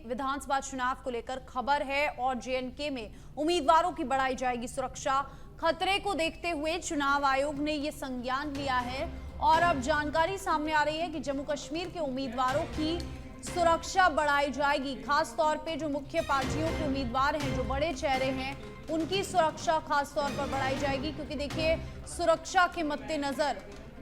विधानसभा चुनाव को लेकर खबर है और जेएनके में उम्मीदवारों की बढ़ाई जाएगी सुरक्षा। खतरे को देखते हुए चुनाव आयोग ने ये संज्ञान लिया है और अब जानकारी सामने आ रही है कि जम्मू कश्मीर के उम्मीदवारों की सुरक्षा बढ़ाई जाएगी। खास तौर पे जो मुख्य पार्टियों के उम्मीदवार हैं, जो बड़े चेहरे हैं, उनकी सुरक्षा खास तौर पर बढ़ाई जाएगी, क्योंकि देखिए सुरक्षा के मद्देनजर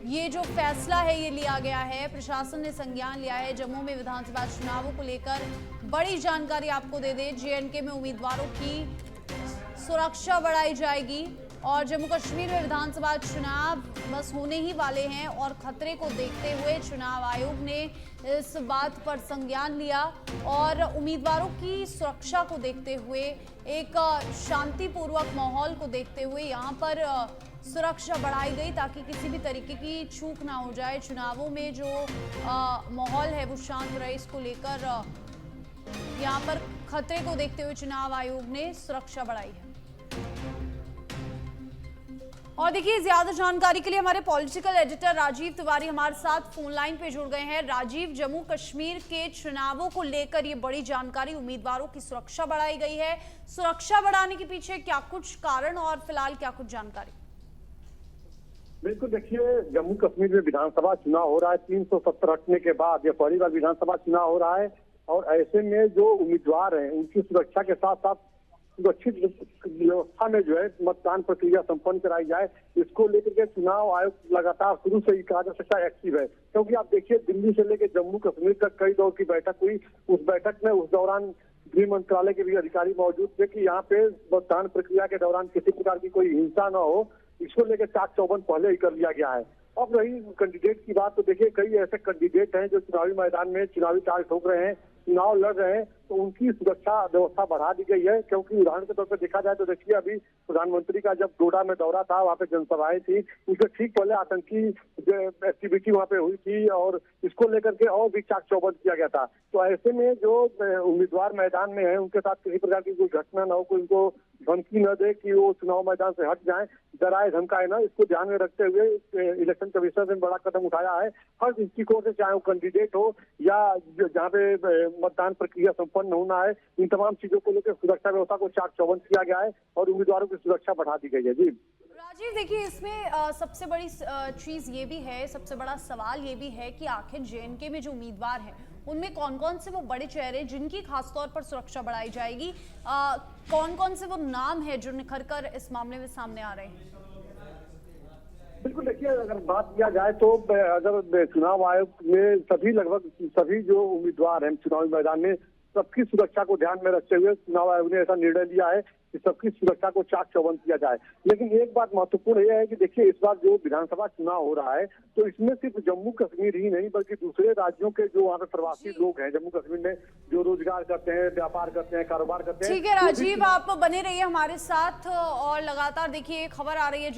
ये जो फैसला है ये लिया गया है। प्रशासन ने संज्ञान लिया है। जम्मू में विधानसभा चुनावों को लेकर बड़ी जानकारी आपको दे दें, जेएनके में उम्मीदवारों की सुरक्षा बढ़ाई जाएगी और जम्मू कश्मीर में विधानसभा चुनाव बस होने ही वाले हैं और खतरे को देखते हुए चुनाव आयोग ने इस बात पर संज्ञान लिया और उम्मीदवारों की सुरक्षा को देखते हुए, एक शांतिपूर्वक माहौल को देखते हुए यहाँ पर सुरक्षा बढ़ाई गई ताकि किसी भी तरीके की चूक ना हो जाए। चुनावों में जो माहौल है वो शांत रहे, इसको लेकर यहाँ पर खतरे को देखते हुए चुनाव आयोग ने सुरक्षा बढ़ाई है। और देखिए ज्यादा जानकारी के लिए हमारे पॉलिटिकल एडिटर राजीव तिवारी हमारे साथ फोन लाइन पे जुड़ गए हैं। राजीव, जम्मू कश्मीर के चुनावों को लेकर ये बड़ी जानकारी, उम्मीदवारों की सुरक्षा बढ़ाई गई है। सुरक्षा बढ़ाने के पीछे क्या कुछ कारण और फिलहाल क्या कुछ जानकारी? बिल्कुल, देखिए जम्मू कश्मीर में विधानसभा चुनाव हो रहा है। 370 हटने के बाद ये पहली बार विधानसभा चुनाव हो रहा है और ऐसे में जो उम्मीदवार हैं उनकी सुरक्षा के साथ साथ सुरक्षित व्यवस्था में जो है मतदान प्रक्रिया संपन्न कराई जाए, इसको लेकर के चुनाव आयोग लगातार शुरू से ही कहा जा सकता है एक्टिव है। क्योंकि आप देखिए दिल्ली से लेकर जम्मू कश्मीर तक कई दौर की बैठक हुई। उस बैठक में उस दौरान गृह मंत्रालय के भी अधिकारी मौजूद थे कि यहाँ पे मतदान प्रक्रिया के दौरान किसी प्रकार की कोई हिंसा न हो, इसको लेकर चाक चौबंद पहले ही कर लिया गया है। अब रही कैंडिडेट की बात, तो देखिए कई ऐसे कैंडिडेट हैं जो चुनावी मैदान में चुनावी ताल ठोक रहे हैं, चुनाव लड़ रहे हैं, तो उनकी सुरक्षा व्यवस्था बढ़ा दी गई है। क्योंकि उदाहरण के तौर पर देखा जाए तो देखिए अभी प्रधानमंत्री का जब डोडा में दौरा था, वहाँ पे जनसभाएं थी, उसके ठीक पहले आतंकी एक्टिविटी वहाँ पे हुई थी और इसको लेकर के और भी चाक चौबंद किया गया था। तो ऐसे में जो उम्मीदवार मैदान में है उनके साथ किसी प्रकार की कोई घटना न हो, कोई उनको धमकी न दे कि वो चुनाव मैदान से हट जाएं, डराए धमकाए ना, इसको ध्यान में रखते हुए इलेक्शन कमीशन ने बड़ा कदम उठाया है। हर दृष्टिकोण से, चाहे वो कैंडिडेट हो या जहाँ पे मतदान प्रक्रिया संपन्न होना है, इन तमाम चीजों को लेकर सुरक्षा व्यवस्था को चाक चौबंद किया गया है और उम्मीदवारों की सुरक्षा बढ़ा दी गई है। जी राजीव, देखिए इसमें सबसे बड़ी चीज ये भी है, सबसे बड़ा सवाल ये भी है कि आखिर जेएनके में जो उम्मीदवार हैं उनमें कौन कौन से वो बड़े चेहरे जिनकी खासतौर पर सुरक्षा बढ़ाई जाएगी, कौन कौन से वो नाम है जो निखर कर इस मामले में सामने आ रहे हैं? बिल्कुल, देखिए अगर बात किया जाए तो अगर चुनाव आयोग में लगभग सभी जो उम्मीदवार हैं चुनावी मैदान में, सबकी सुरक्षा को ध्यान में रखते हुए चुनाव आयोग ने ऐसा निर्णय लिया है कि सबकी सुरक्षा को चाक चौबंद किया जाए। लेकिन एक बात महत्वपूर्ण यह है कि देखिए इस बार जो विधानसभा चुनाव हो रहा है तो इसमें सिर्फ जम्मू कश्मीर ही नहीं बल्कि दूसरे राज्यों के जो वहाँ पे प्रवासी लोग हैं जम्मू कश्मीर में, जो रोजगार करते हैं, व्यापार करते हैं, कारोबार करते हैं। ठीक है राजीव, आप बने रहिए हमारे साथ और लगातार देखिए खबर आ रही है